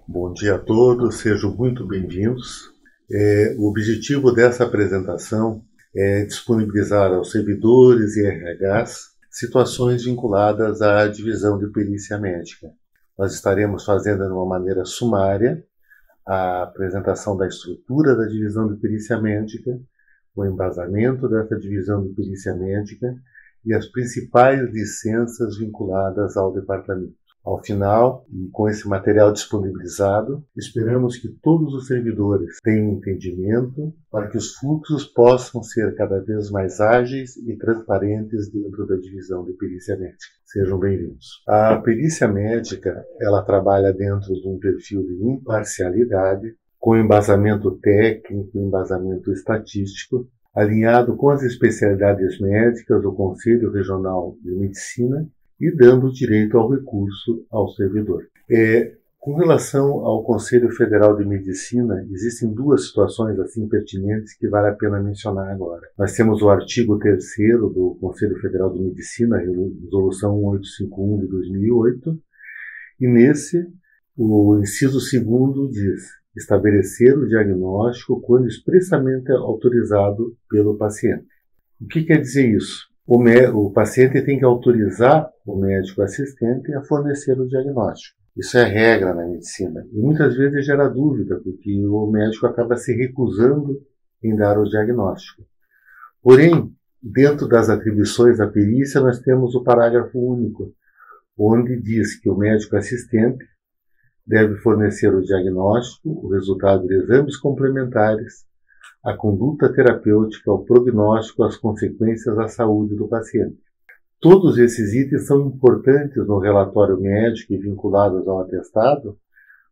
Bom dia a todos, sejam muito bem-vindos. O objetivo dessa apresentação é disponibilizar aos servidores e RHs situações vinculadas à divisão de perícia médica. Nós estaremos fazendo de uma maneira sumária a apresentação da estrutura da divisão de perícia médica, o embasamento dessa divisão de perícia médica e as principais licenças vinculadas ao departamento. Ao final, e com esse material disponibilizado, esperamos que todos os servidores tenham entendimento para que os fluxos possam ser cada vez mais ágeis e transparentes dentro da divisão de perícia médica. Sejam bem-vindos. A perícia médica, ela trabalha dentro de um perfil de imparcialidade, com embasamento técnico, embasamento estatístico, alinhado com as especialidades médicas do Conselho Regional de Medicina e dando direito ao recurso ao servidor. Com relação ao Conselho Federal de Medicina, existem duas situações assim pertinentes que vale a pena mencionar agora. Nós temos o artigo 3º do Conselho Federal de Medicina, a Resolução 1851 de 2008, e nesse, o inciso 2º diz: estabelecer o diagnóstico quando expressamente autorizado pelo paciente. O que quer dizer isso? O paciente tem que autorizar o médico assistente a fornecer o diagnóstico. Isso é regra na medicina. E muitas vezes gera dúvida, porque o médico acaba se recusando em dar o diagnóstico. Porém, dentro das atribuições da perícia, nós temos o parágrafo único, onde diz que o médico assistente deve fornecer o diagnóstico, o resultado de exames complementares, a conduta terapêutica, o prognóstico, as consequências à saúde do paciente. Todos esses itens são importantes no relatório médico e vinculados ao atestado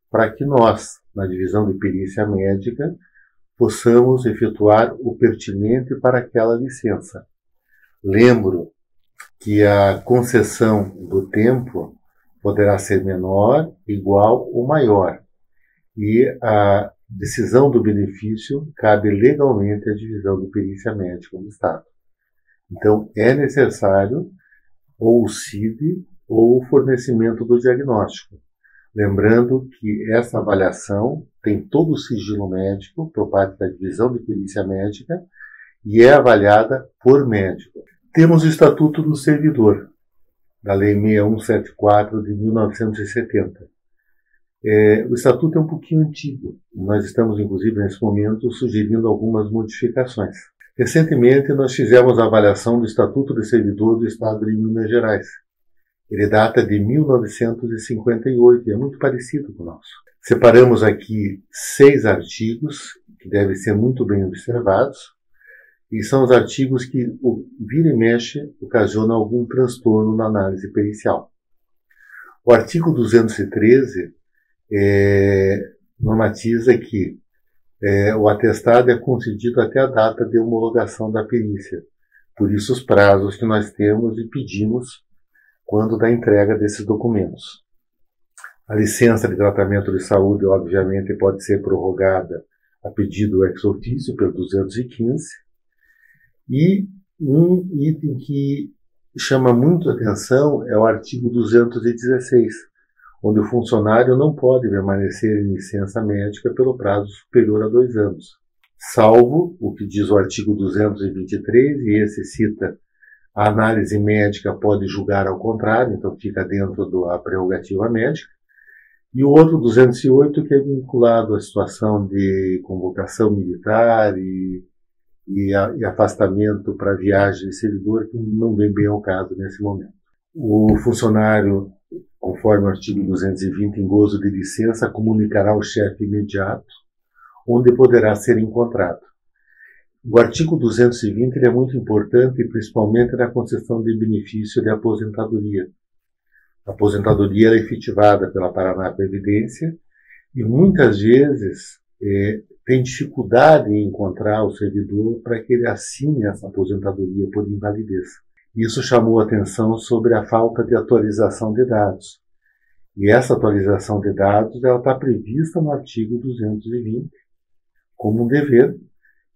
para que nós, na divisão de perícia médica, possamos efetuar o pertinente para aquela licença. Lembro que a concessão do tempo poderá ser menor, igual ou maior, e a decisão do benefício cabe legalmente à divisão de perícia médica do Estado. Então, é necessário ou o CID ou o fornecimento do diagnóstico. Lembrando que essa avaliação tem todo o sigilo médico por parte da divisão de perícia médica e é avaliada por médico. Temos o Estatuto do Servidor, da Lei 6174 de 1970. O Estatuto é um pouquinho antigo. Nós estamos, inclusive, nesse momento, sugerindo algumas modificações. Recentemente, nós fizemos a avaliação do Estatuto do Servidor do Estado de Minas Gerais. Ele data de 1958 e é muito parecido com o nosso. Separamos aqui 6 artigos que devem ser muito bem observados, e são os artigos que, vira e mexe, ocasionam algum transtorno na análise pericial. O artigo 213 normatiza que o atestado é concedido até a data de homologação da perícia. Por isso, os prazos que nós temos e pedimos quando da entrega desses documentos. A licença de tratamento de saúde, obviamente, pode ser prorrogada a pedido ex officio pelo 215. E um item que chama muito a atenção é o artigo 216, onde o funcionário não pode permanecer em licença médica pelo prazo superior a 2 anos, salvo o que diz o artigo 223, e esse cita a análise médica pode julgar ao contrário, então fica dentro da prerrogativa médica, e o outro 208, que é vinculado à situação de convocação militar e afastamento para viagem de servidor, que não vem bem ao caso nesse momento. O funcionário, conforme o artigo 220, em gozo de licença, comunicará ao chefe imediato, onde poderá ser encontrado. O artigo 220 é muito importante, principalmente na concessão de benefício de aposentadoria. A aposentadoria é efetivada pela Paraná Previdência e muitas vezes tem dificuldade em encontrar o servidor para que ele assine essa aposentadoria por invalidez. Isso chamou a atenção sobre a falta de atualização de dados. E essa atualização de dados está prevista no artigo 220 como um dever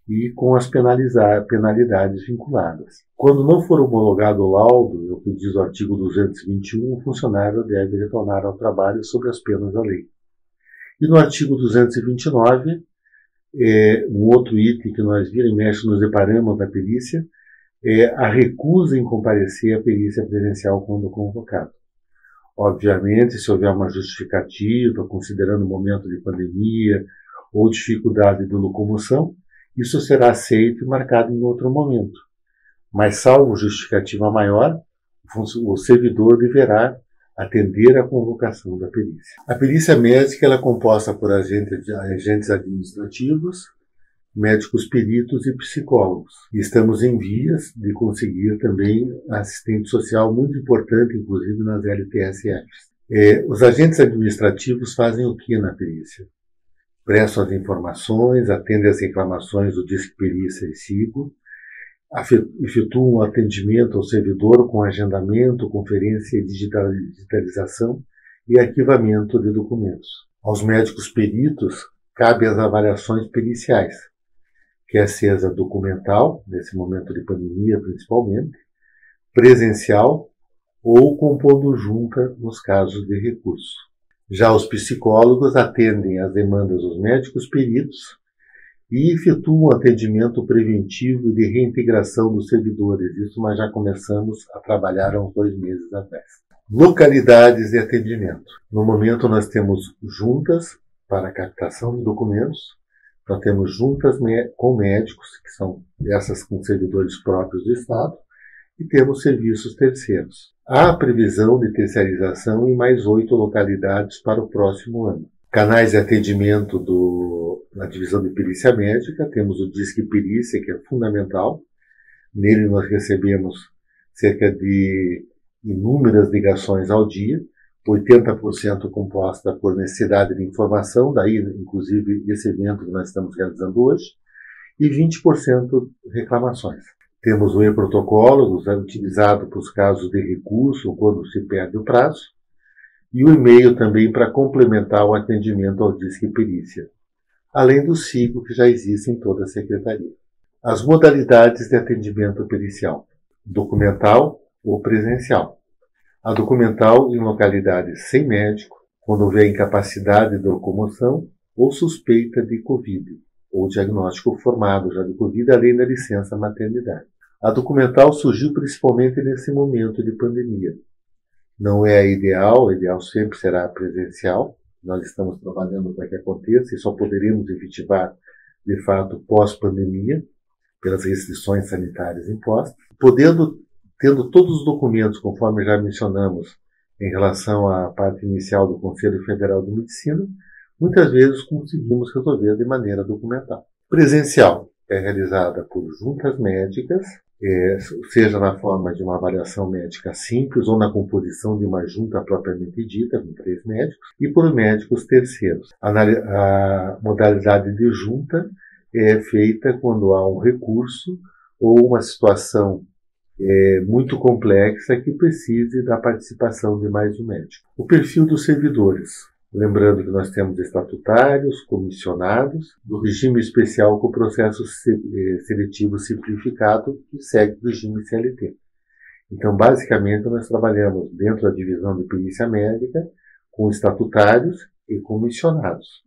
e com as penalidades vinculadas. Quando não for homologado o laudo, o que diz o artigo 221, o funcionário deve retornar ao trabalho sob as penas da lei. E no artigo 229, um outro item que nós vira e mexe nos deparamos na perícia, é a recusa em comparecer à perícia presencial quando convocado. Obviamente, se houver uma justificativa, considerando o momento de pandemia ou dificuldade de locomoção, isso será aceito e marcado em outro momento. Mas, salvo justificativa maior, o servidor deverá atender à convocação da perícia. A perícia médica ela é composta por agentes administrativos, médicos peritos e psicólogos. E estamos em vias de conseguir também assistente social, muito importante, inclusive nas LTSFs. Os agentes administrativos fazem o que na perícia? Prestam as informações, atendem às reclamações do Disque Perícia e SIGO, efetuam o atendimento ao servidor com agendamento, conferência e digitalização e arquivamento de documentos. Aos médicos peritos, cabem as avaliações periciais, quer seja documental, nesse momento de pandemia principalmente, presencial ou compondo junta nos casos de recurso. Já os psicólogos atendem às demandas dos médicos peritos e efetuam atendimento preventivo e de reintegração dos servidores. Isso nós já começamos a trabalhar há uns 2 meses atrás. Localidades de atendimento. No momento nós temos juntas para captação de documentos, nós temos juntas com médicos, que são essas com servidores próprios do Estado, e temos serviços terceiros. Há previsão de terceirização em mais 8 localidades para o próximo ano. Canais de atendimento na divisão de perícia médica, temos o Disque Perícia, que é fundamental. Nele nós recebemos cerca de inúmeras ligações ao dia, 80% composta por necessidade de informação, daí inclusive esse evento que nós estamos realizando hoje, e 20% reclamações. Temos o e-protocolo, utilizado para os casos de recurso ou quando se perde o prazo, e o e-mail também para complementar o atendimento ao Disque Perícia, além do SIGO que já existe em toda a Secretaria. As modalidades de atendimento pericial: documental ou presencial. A documental em localidades sem médico, quando houver incapacidade de locomoção ou suspeita de Covid, ou diagnóstico formado já de Covid, além da licença maternidade. A documental surgiu principalmente nesse momento de pandemia. Não é a ideal, o ideal sempre será presencial. Nós estamos trabalhando para que aconteça e só poderemos efetivar, de fato, pós-pandemia, pelas restrições sanitárias impostas. Tendo todos os documentos, conforme já mencionamos, em relação à parte inicial do Conselho Federal de Medicina, muitas vezes conseguimos resolver de maneira documental. Presencial é realizada por juntas médicas, seja na forma de uma avaliação médica simples ou na composição de uma junta propriamente dita, com 3 médicos, e por médicos terceiros. A modalidade de junta é feita quando há um recurso ou uma situação muito complexa que precise da participação de mais um médico. O perfil dos servidores. Lembrando que nós temos estatutários, comissionados, do regime especial com o processo seletivo simplificado, que segue o regime CLT. Então, basicamente, nós trabalhamos dentro da divisão de perícia médica com estatutários e comissionados.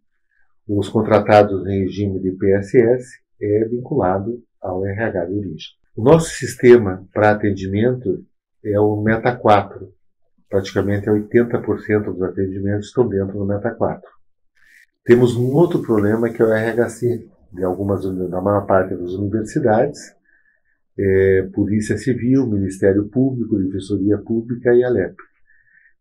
Os contratados em regime de PSS é vinculado ao RH de origem. O nosso sistema para atendimento é o Meta 4. Praticamente 80% dos atendimentos estão dentro do Meta 4. Temos um outro problema que é o RHC, da maior parte das universidades, Polícia Civil, Ministério Público, Defensoria Pública e Alep.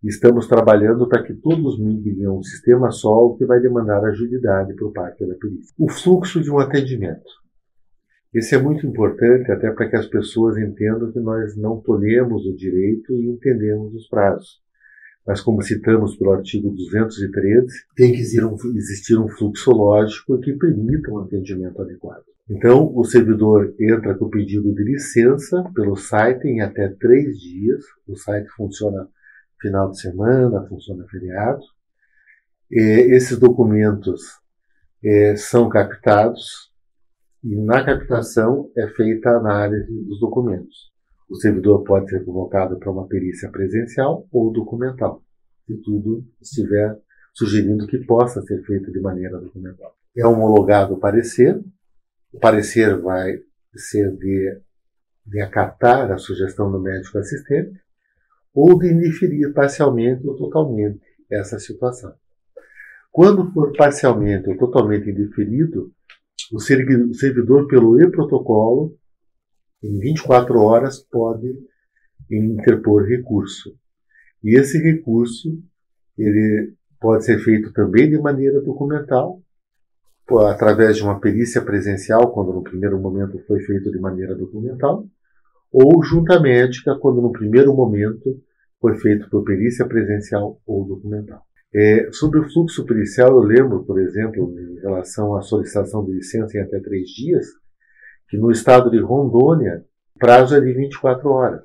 Estamos trabalhando para que todos migrem a um sistema só, o que vai demandar agilidade por parte da polícia. O fluxo de um atendimento. Esse é muito importante até para que as pessoas entendam que nós não tolhemos o direito e entendemos os prazos. Mas, como citamos pelo artigo 213, tem que existir um fluxo lógico que permita um atendimento adequado. Então, o servidor entra com o pedido de licença pelo site em até 3 dias. O site funciona final de semana, funciona feriado. Esses documentos são captados. E na captação é feita a análise dos documentos. O servidor pode ser convocado para uma perícia presencial ou documental, se tudo estiver sugerindo que possa ser feito de maneira documental. É homologado o parecer vai ser de acatar a sugestão do médico assistente ou de indeferir parcialmente ou totalmente essa situação. Quando for parcialmente ou totalmente indeferido, o servidor, pelo e-protocolo, em 24 horas, pode interpor recurso. E esse recurso ele pode ser feito também de maneira documental, através de uma perícia presencial, quando no primeiro momento foi feito de maneira documental, ou junta médica, quando no primeiro momento foi feito por perícia presencial ou documental. Sobre o fluxo pericial, eu lembro, por exemplo, em relação à solicitação de licença em até 3 dias, que no estado de Rondônia, o prazo é de 24 horas.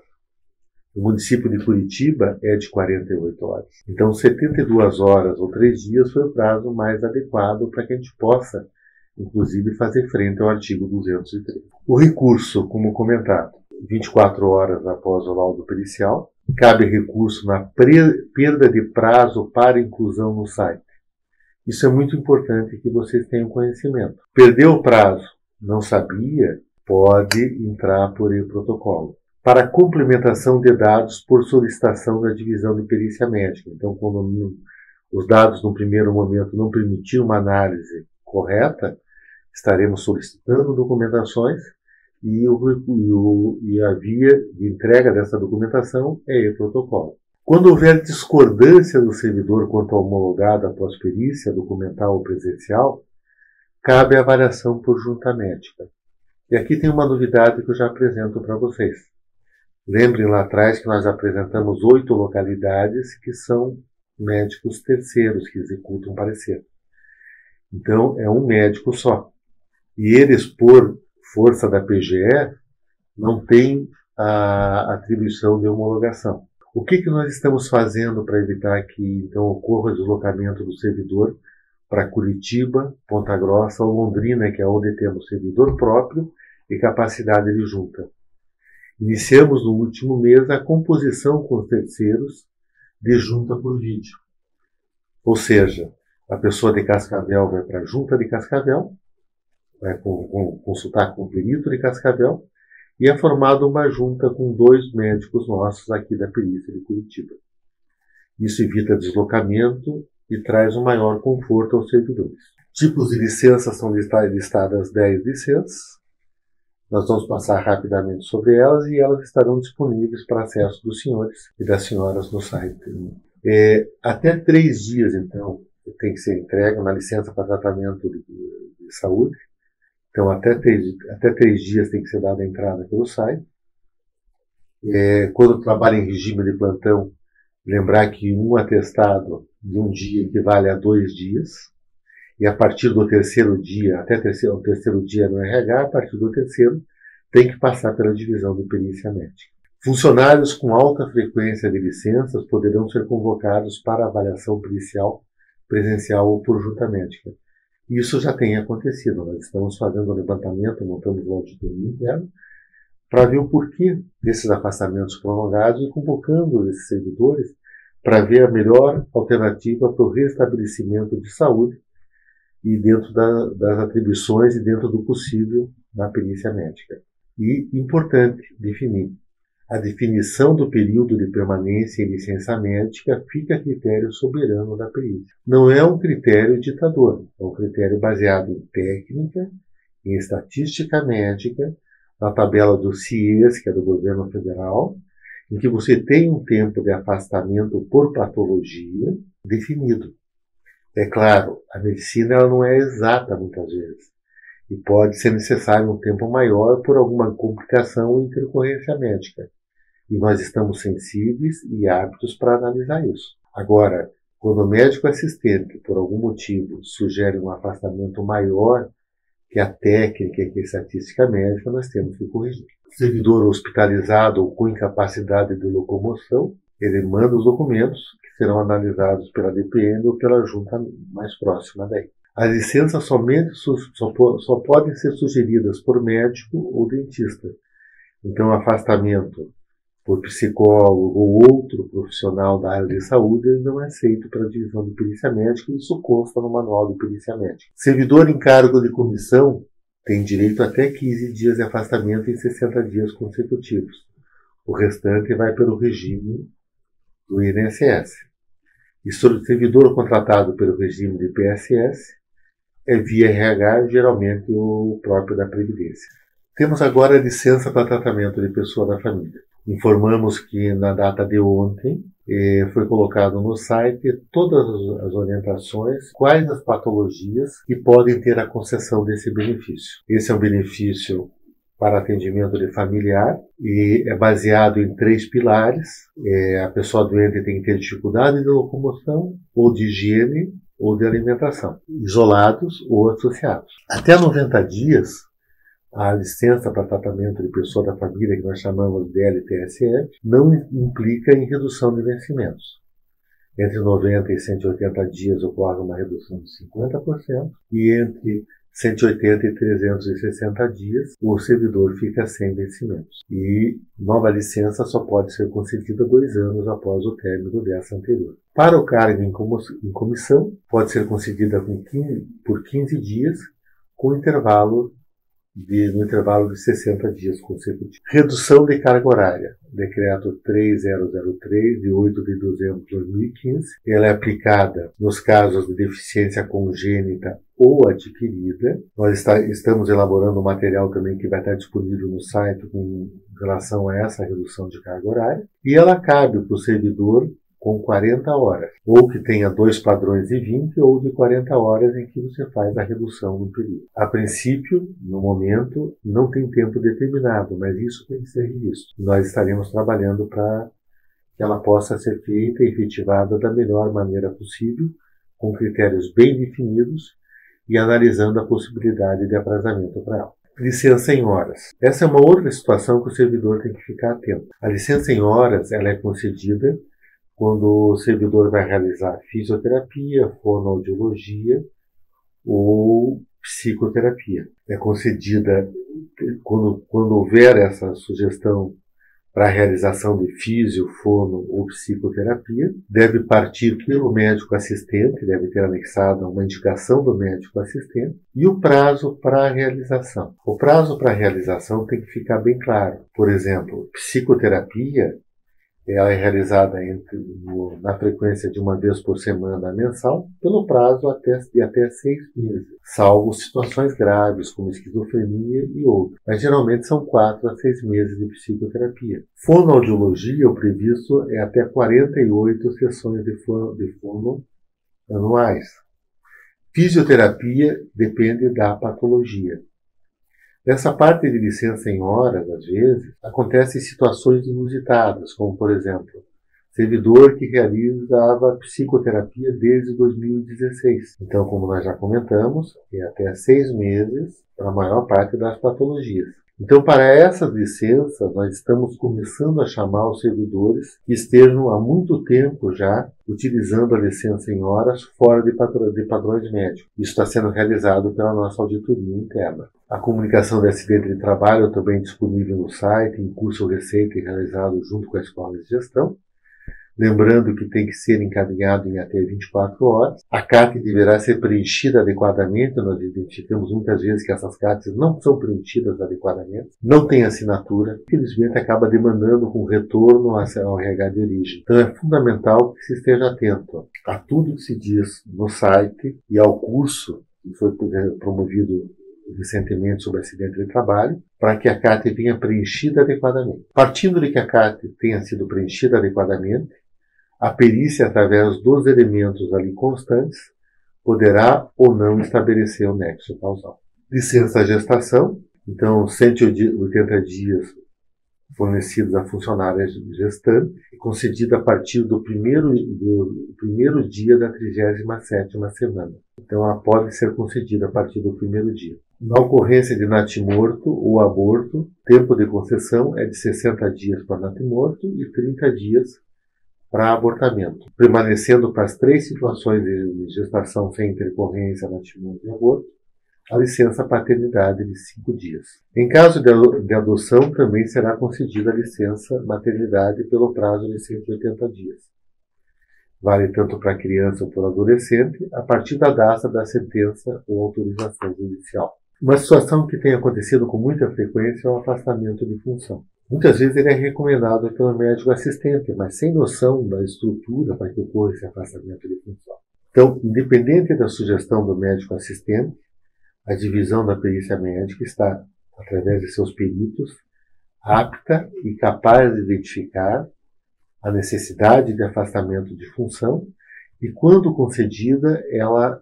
No município de Curitiba é de 48 horas. Então, 72 horas ou 3 dias foi o prazo mais adequado para que a gente possa, inclusive, fazer frente ao artigo 203. O recurso, como comentado, 24 horas após o laudo pericial, cabe recurso na perda de prazo para inclusão no site. Isso é muito importante que vocês tenham conhecimento. Perdeu o prazo, não sabia, pode entrar por e-protocolo. Para complementação de dados por solicitação da divisão de perícia médica. Então, quando os dados no primeiro momento não permitiram uma análise correta, estaremos solicitando documentações e a via de entrega dessa documentação é e-protocolo. Quando houver discordância do servidor quanto ao homologado após perícia documental ou presencial, cabe a avaliação por junta médica. E aqui tem uma novidade que eu já apresento para vocês. Lembrem lá atrás que nós apresentamos 8 localidades que são médicos terceiros que executam parecer. Então, é um médico só. E eles, por força da PGE, não têm a atribuição de homologação. O que nós estamos fazendo para evitar que então ocorra o deslocamento do servidor para Curitiba, Ponta Grossa ou Londrina, que é onde temos servidor próprio e capacidade de junta? Iniciamos no último mês a composição com os terceiros de junta por vídeo. Ou seja, a pessoa de Cascavel vai para a junta de Cascavel, vai consultar com o perito de Cascavel, e é formada uma junta com 2 médicos nossos aqui da perícia de Curitiba. Isso evita deslocamento e traz um maior conforto aos servidores. Tipos de licenças são listadas 10 licenças. Nós vamos passar rapidamente sobre elas e elas estarão disponíveis para acesso dos senhores e das senhoras no site. Até 3 dias, então, tem que ser entregue uma licença para tratamento de saúde. Então, até 3 dias tem que ser dada a entrada pelo site. Quando trabalha em regime de plantão, lembrar que um atestado de um dia equivale a 2 dias. E a partir do terceiro dia, o terceiro dia no RH, a partir do terceiro, tem que passar pela divisão de perícia médica. Funcionários com alta frequência de licenças poderão ser convocados para avaliação pericial, presencial ou por junta médica. Isso já tem acontecido. Nós estamos fazendo um levantamento, montamos uma auditoria interna, para ver o porquê desses afastamentos prolongados e convocando esses servidores para ver a melhor alternativa para o restabelecimento de saúde e dentro das atribuições e dentro do possível na perícia médica. E, importante, definir. A definição do período de permanência em licença médica fica a critério soberano da perícia. Não é um critério ditador, é um critério baseado em técnica, em estatística médica, na tabela do CIES, que é do governo federal, em que você tem um tempo de afastamento por patologia definido. É claro, a medicina ela não é exata muitas vezes e pode ser necessário um tempo maior por alguma complicação ou intercorrência médica. E nós estamos sensíveis e aptos para analisar isso. Agora, quando o médico assistente, por algum motivo, sugere um afastamento maior que a técnica e que a estatística médica, nós temos que corrigir. O servidor hospitalizado ou com incapacidade de locomoção, ele manda os documentos que serão analisados pela DPM ou pela junta mais próxima daí. As licenças somente só podem ser sugeridas por médico ou dentista. Então, afastamento por psicólogo ou outro profissional da área de saúde, ele não é aceito para a divisão de perícia médica, e isso consta no manual de perícia médica. Servidor em cargo de comissão tem direito até 15 dias de afastamento em 60 dias consecutivos. O restante vai pelo regime do INSS. E sobre o servidor contratado pelo regime de PSS, é via RH, geralmente o próprio da Previdência. Temos agora a licença para tratamento de pessoa da família. Informamos que na data de ontem foi colocado no site todas as orientações, quais as patologias que podem ter a concessão desse benefício. Esse é um benefício para atendimento de familiar e é baseado em 3 pilares. A pessoa doente tem que ter dificuldade de locomoção, ou de higiene, ou de alimentação, isolados ou associados. Até 90 dias, a licença para tratamento de pessoa da família, que nós chamamos de LTSF, não implica em redução de vencimentos. Entre 90 e 180 dias ocorre uma redução de 50%, e entre 180 e 360 dias o servidor fica sem vencimentos. E nova licença só pode ser concedida 2 anos após o término dessa anterior. Para o cargo em comissão, pode ser concedida por 15 dias, com intervalo no intervalo de 60 dias consecutivos. Redução de carga horária. Decreto 3003, de 8 de dezembro de 2015. Ela é aplicada nos casos de deficiência congênita ou adquirida. Nós estamos elaborando um material também que vai estar disponível no site com relação a essa redução de carga horária. E ela cabe para o servidor com 40 horas, ou que tenha 2 padrões de 20, ou de 40 horas em que você faz a redução do período. A princípio, no momento, não tem tempo determinado, mas isso tem que ser revisto. Nós estaremos trabalhando para que ela possa ser feita e efetivada da melhor maneira possível, com critérios bem definidos e analisando a possibilidade de aprazamento para ela. Licença em horas. Essa é uma outra situação que o servidor tem que ficar atento. A licença em horas ela é concedida quando o servidor vai realizar fisioterapia, fonoaudiologia ou psicoterapia. É concedida quando houver essa sugestão para a realização de fisio, fono ou psicoterapia, deve partir pelo médico assistente, deve ter anexada uma indicação do médico assistente, e o prazo para a realização. O prazo para a realização tem que ficar bem claro. Por exemplo, psicoterapia, ela é realizada na frequência de 1 vez por semana mensal, pelo prazo de até 6 meses, salvo situações graves, como esquizofrenia e outros. Mas geralmente são 4 a 6 meses de psicoterapia. Fonoaudiologia, o previsto é até 48 sessões de fono anuais. Fisioterapia depende da patologia. Nessa parte de licença em horas, às vezes, acontecem situações inusitadas, como, por exemplo, servidor que realizava psicoterapia desde 2016. Então, como nós já comentamos, é até 6 meses para a maior parte das patologias. Então, para essas licenças, nós estamos começando a chamar os servidores que estejam há muito tempo já utilizando a licença em horas fora de padrões médicos. Isso está sendo realizado pela nossa auditoria interna. A comunicação de acidente de trabalho é também disponível no site, em curso receita e realizado junto com a Escola de Gestão. Lembrando que tem que ser encaminhado em até 24 horas. A CAT deverá ser preenchida adequadamente. Nós identificamos muitas vezes que essas CATs não são preenchidas adequadamente, não tem assinatura. Infelizmente, acaba demandando com retorno ao RH de origem. Então, é fundamental que se esteja atento a tudo que se diz no site e ao curso que foi promovido recentemente sobre acidente de trabalho, para que a CAT venha preenchida adequadamente. Partindo de que a CAT tenha sido preenchida adequadamente, a perícia, através dos elementos ali constantes, poderá ou não estabelecer o nexo causal. Licença gestação, então 180 dias fornecidos a funcionária gestante, concedida a partir do primeiro dia da 37ª semana. Então ela pode ser concedida a partir do primeiro dia. Na ocorrência de natimorto ou aborto, tempo de concessão é de 60 dias para natimorto e 30 dias para abortamento, permanecendo para as 3 situações de gestação sem intercorrência, natimorto e aborto, a licença paternidade de 5 dias. Em caso de adoção, também será concedida a licença maternidade pelo prazo de 180 dias. Vale tanto para a criança ou para o adolescente, a partir da data da sentença ou autorização judicial. Uma situação que tem acontecido com muita frequência é o afastamento de função. Muitas vezes ele é recomendado pelo médico assistente, mas sem noção da estrutura para que ocorra esse afastamento de função. Então, independente da sugestão do médico assistente, a divisão da perícia médica está, através de seus peritos, apta e capaz de identificar a necessidade de afastamento de função e, quando concedida, ela,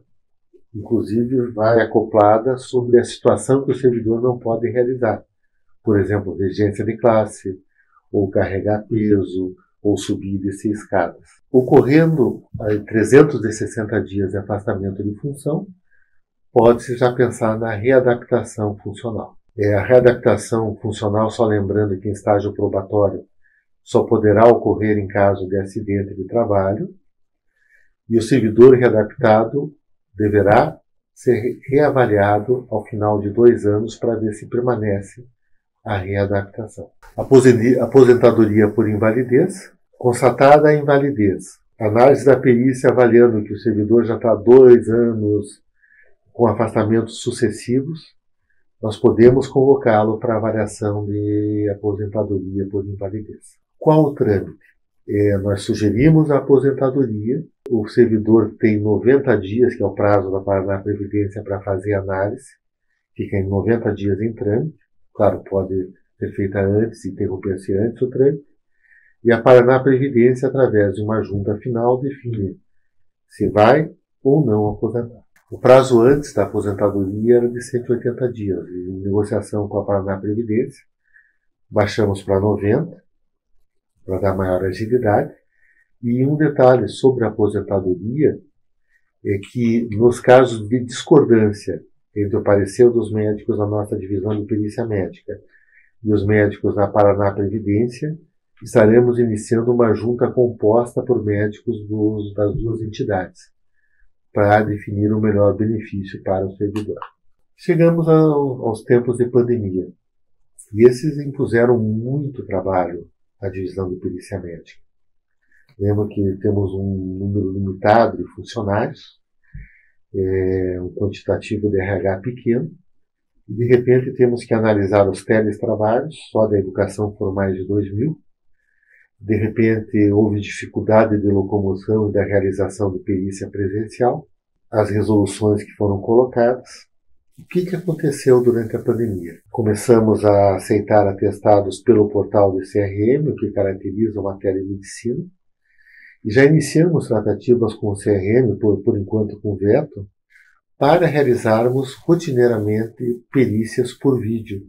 inclusive, vai acoplada sobre a situação que o servidor não pode realizar. Por exemplo, regência de classe, ou carregar peso, ou subir e descer escadas. Ocorrendo 360 dias de afastamento de função, pode-se já pensar na readaptação funcional. A readaptação funcional, só lembrando que em estágio probatório, só poderá ocorrer em caso de acidente de trabalho, e o servidor readaptado deverá ser reavaliado ao final de 2 anos para ver se permanece a readaptação. Aposentadoria por invalidez. Constatada a invalidez, análise da perícia avaliando que o servidor já está há 2 anos com afastamentos sucessivos, nós podemos convocá-lo para avaliação de aposentadoria por invalidez. Qual o trâmite? Nós sugerimos a aposentadoria, o servidor tem 90 dias, que é o prazo da Paraná Previdência, para fazer análise, fica em 90 dias em trâmite, claro, pode ser feita antes, interromper-se antes o trâmite, e a Paraná Previdência, através de uma junta final, define se vai ou não aposentar. O prazo antes da aposentadoria era de 180 dias. Em negociação com a Paraná Previdência, baixamos para 90, para dar maior agilidade. E um detalhe sobre a aposentadoria é que, nos casos de discordância entre o parecer dos médicos da nossa divisão de perícia médica e os médicos da Paraná Previdência, estaremos iniciando uma junta composta por médicos das 2 entidades, para definir o melhor benefício para o servidor. Chegamos aos tempos de pandemia, e esses impuseram muito trabalho à divisão de perícia médica. Lembro que temos um número limitado de funcionários, um quantitativo de RH pequeno, e de repente temos que analisar os teletrabalhos, só da educação foram mais de 2.000. De repente houve dificuldade de locomoção e da realização de perícia presencial, as resoluções que foram colocadas. O que aconteceu durante a pandemia? Começamos a aceitar atestados pelo portal do CRM, o que caracteriza uma telemedicina, e já iniciamos tratativas com o CRM, por enquanto com o veto, para realizarmos rotineiramente perícias por vídeo,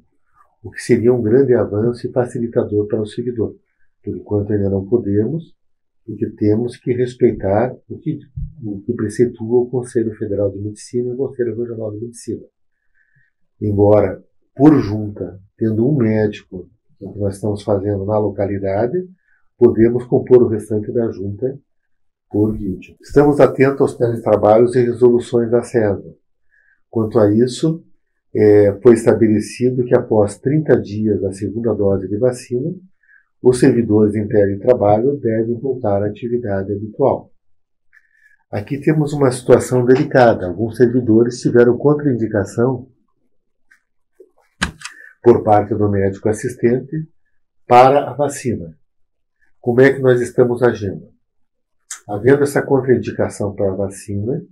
o que seria um grande avanço e facilitador para o servidor. Por enquanto ainda não podemos, porque temos que respeitar o que preceitua o Conselho Federal de Medicina e o Conselho Regional de Medicina. Embora, por junta, tendo um médico, que nós estamos fazendo na localidade, podemos compor o restante da junta por vídeo. Estamos atentos aos teletrabalhos e resoluções da CESA. Quanto a isso, foi estabelecido que após 30 dias da segunda dose de vacina, os servidores em teletrabalho devem voltar à atividade habitual. Aqui temos uma situação delicada. Alguns servidores tiveram contraindicação por parte do médico assistente para a vacina. Como é que nós estamos agindo? Havendo essa contraindicação para a vacina,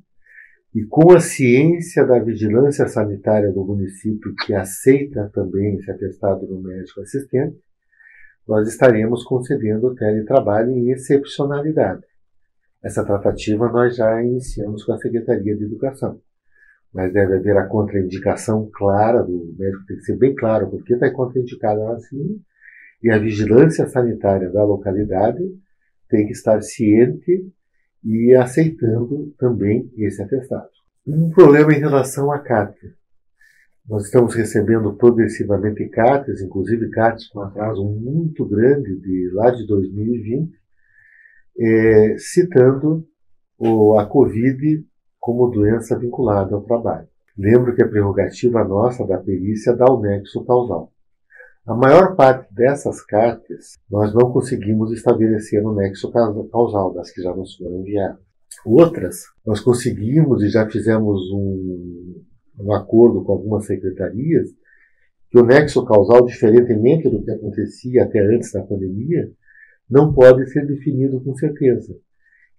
e com a ciência da vigilância sanitária do município, que aceita também esse atestado do médico assistente, nós estaremos concedendo o teletrabalho em excepcionalidade. Essa tratativa nós já iniciamos com a Secretaria de Educação. Mas deve haver a contraindicação clara do médico, tem que ser bem claro porque está contraindicada a vacina, e a vigilância sanitária da localidade tem que estar ciente e aceitando também esse atestado. Um problema em relação à CAT. Nós estamos recebendo progressivamente CATs, inclusive CATs com atraso muito grande, lá de 2020, citando a Covid como doença vinculada ao trabalho. Lembro que a prerrogativa nossa da perícia dá o nexo causal. A maior parte dessas cartas nós não conseguimos estabelecer no nexo causal, das que já nos foram enviadas. Outras, nós conseguimos e já fizemos um acordo com algumas secretarias que o nexo causal, diferentemente do que acontecia até antes da pandemia, não pode ser definido com certeza.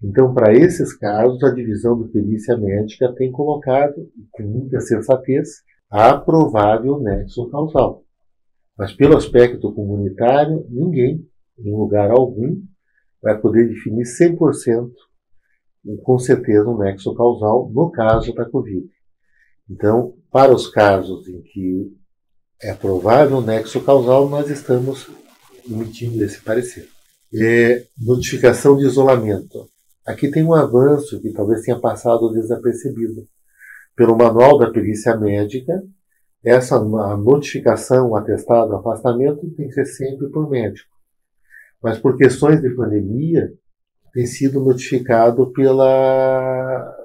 Então, para esses casos, a divisão de perícia médica tem colocado, com muita sensatez, a provável nexo causal. Mas, pelo aspecto comunitário, ninguém, em lugar algum, vai poder definir 100% com certeza um nexo causal no caso da Covid. Então, para os casos em que é provável um nexo causal, nós estamos emitindo esse parecer. Notificação de isolamento. Aqui tem um avanço que talvez tenha passado desapercebido. Pelo manual da perícia médica, a notificação, o atestado, o afastamento tem que ser sempre por médico. Mas por questões de pandemia, tem sido notificado pela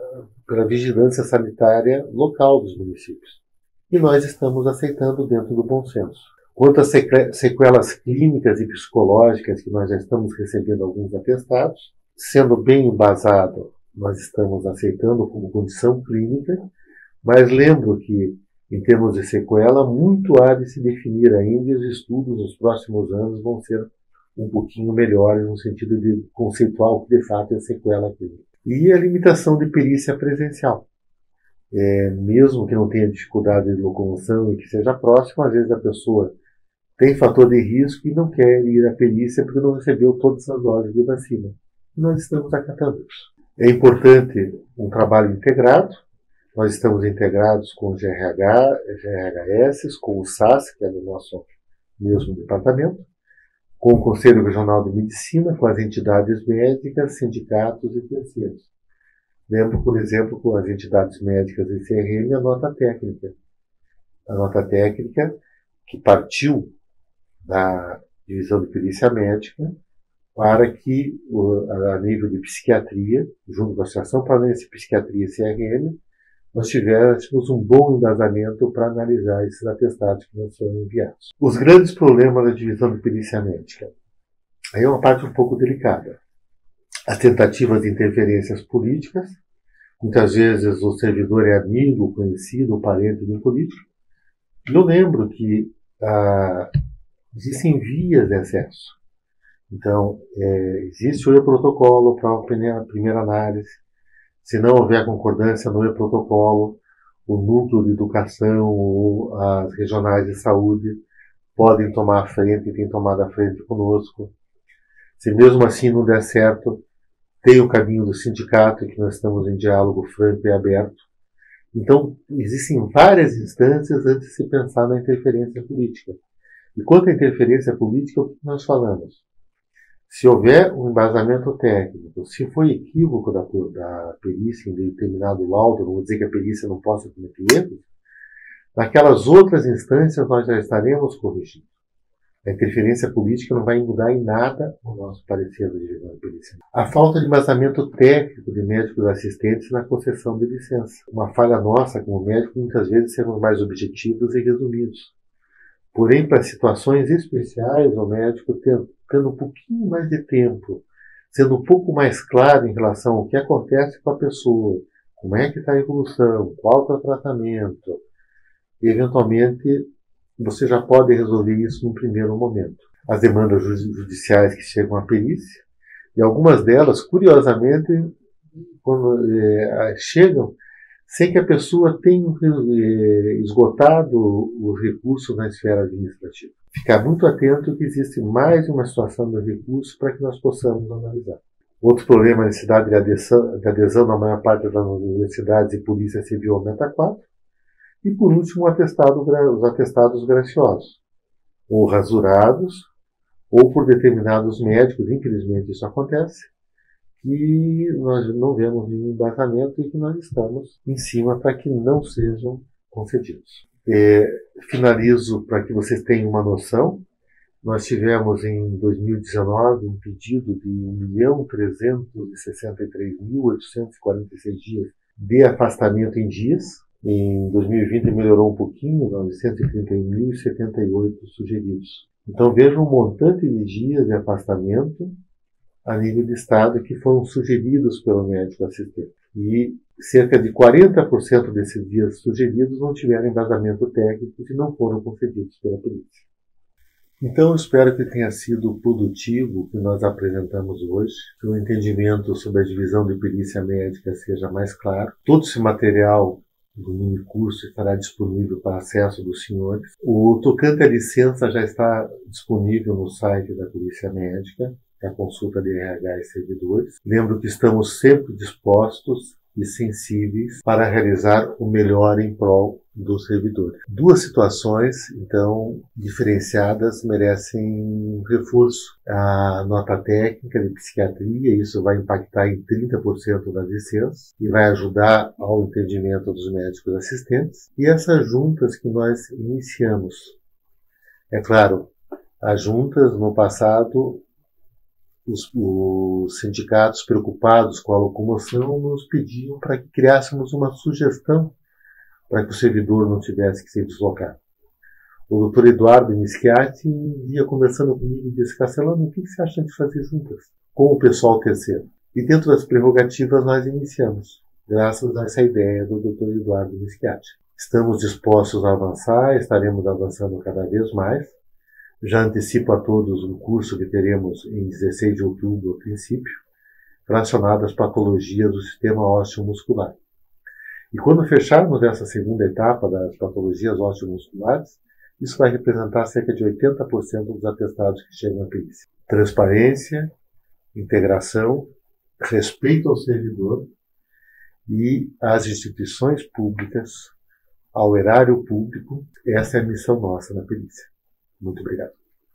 vigilância sanitária local dos municípios. E nós estamos aceitando dentro do bom senso. Quanto às sequelas clínicas e psicológicas, que nós já estamos recebendo alguns atestados, sendo bem embasado, nós estamos aceitando como condição clínica, mas lembro que, em termos de sequela, muito há de se definir ainda e os estudos nos próximos anos vão ser um pouquinho melhores no sentido de conceituar o que de fato é sequela clínica. E a limitação de perícia presencial. Mesmo que não tenha dificuldade de locomoção e que seja próximo, às vezes a pessoa tem fator de risco e não quer ir à perícia porque não recebeu todas as doses de vacina. E nós estamos acatando isso. É importante um trabalho integrado. Nós estamos integrados com o GRHS, com o SAS, que é do nosso mesmo departamento, com o Conselho Regional de Medicina, com as entidades médicas, sindicatos e terceiros. Lembro, por exemplo, com as entidades médicas e CRM, a nota técnica. A nota técnica que partiu da divisão de perícia médica para que, a nível de psiquiatria, junto com a Associação Paranaense de Psiquiatria e CRM, nós tivéssemos um bom embasamento para analisar esses atestados que nos foram enviados. Os grandes problemas da divisão de perícia médica. Aí é uma parte um pouco delicada. As tentativas de interferências políticas. Muitas vezes o servidor é amigo, conhecido, parente de um político. Eu lembro que existem vias de acesso. Então, existe o e-protocolo para a primeira análise. Se não houver concordância no e-protocolo, o núcleo de educação ou as regionais de saúde podem tomar a frente e têm tomado a frente conosco. Se mesmo assim não der certo, tem o caminho do sindicato, que nós estamos em diálogo franco e aberto. Então, existem várias instâncias antes de se pensar na interferência política. E quanto à interferência política, o que nós falamos? Se houver um embasamento técnico, se foi equívoco da perícia em determinado laudo, não vou dizer que a perícia não possa cometer erros, naquelas outras instâncias nós já estaremos corrigindo. A interferência política não vai mudar em nada o nosso parecer da divisão de perícia. A falta de embasamento técnico de médicos assistentes na concessão de licença. Uma falha nossa como médico, muitas vezes sermos mais objetivos e resumidos. Porém, para situações especiais, o médico tendo um pouquinho mais de tempo, sendo um pouco mais claro em relação ao que acontece com a pessoa, como é que está a evolução, qual é o tratamento, e eventualmente você já pode resolver isso no primeiro momento. As demandas judiciais que chegam à perícia, e algumas delas, curiosamente, quando chegam sem que a pessoa tenha esgotado os recursos na esfera administrativa. Ficar muito atento que existe mais uma situação de recurso para que nós possamos analisar. Outro problema é a necessidade de adesão na maior parte das universidades e Polícia Civil aumenta 4. E, por último, os atestados graciosos, ou rasurados, ou por determinados médicos, infelizmente isso acontece, que nós não vemos nenhum embasamento e que nós estamos em cima para que não sejam concedidos. Finalizo para que vocês tenham uma noção. Nós tivemos em 2019 um pedido de 1.363.846 dias de afastamento em dias. Em 2020 melhorou um pouquinho, 931.078 sugeridos. Então veja um montante de dias de afastamento a nível de Estado que foram sugeridos pelo médico assistente. E cerca de 40% desses dias sugeridos não tiveram embasamento técnico e não foram concedidos pela polícia. Então, eu espero que tenha sido produtivo o que nós apresentamos hoje, que o entendimento sobre a divisão de perícia médica seja mais claro. Todo esse material do mini curso estará disponível para acesso dos senhores. O tocante à licença já está disponível no site da Perícia Médica, a consulta de RH e servidores. Lembro que estamos sempre dispostos e sensíveis para realizar o melhor em prol dos servidores. Duas situações, então, diferenciadas merecem reforço. A nota técnica de psiquiatria, isso vai impactar em 30% das licenças e vai ajudar ao entendimento dos médicos assistentes. E essas juntas que nós iniciamos. É claro, as juntas, no passado, os sindicatos preocupados com a locomoção nos pediam para que criássemos uma sugestão para que o servidor não tivesse que se deslocar. O Dr. Eduardo Mischiati ia conversando comigo e disse: Castelano, o que você acha de fazer juntas com o pessoal terceiro? E dentro das prerrogativas nós iniciamos, graças a essa ideia do Dr. Eduardo Mischiati. Estamos dispostos a avançar, estaremos avançando cada vez mais. Já antecipo a todos um curso que teremos em 16 de outubro, a princípio, relacionado às patologias do sistema ósseo-muscular. E quando fecharmos essa segunda etapa das patologias ósseo-musculares, isso vai representar cerca de 80% dos atestados que chegam à perícia. Transparência, integração, respeito ao servidor e às instituições públicas, ao erário público. Essa é a missão nossa na perícia. Muito obrigado.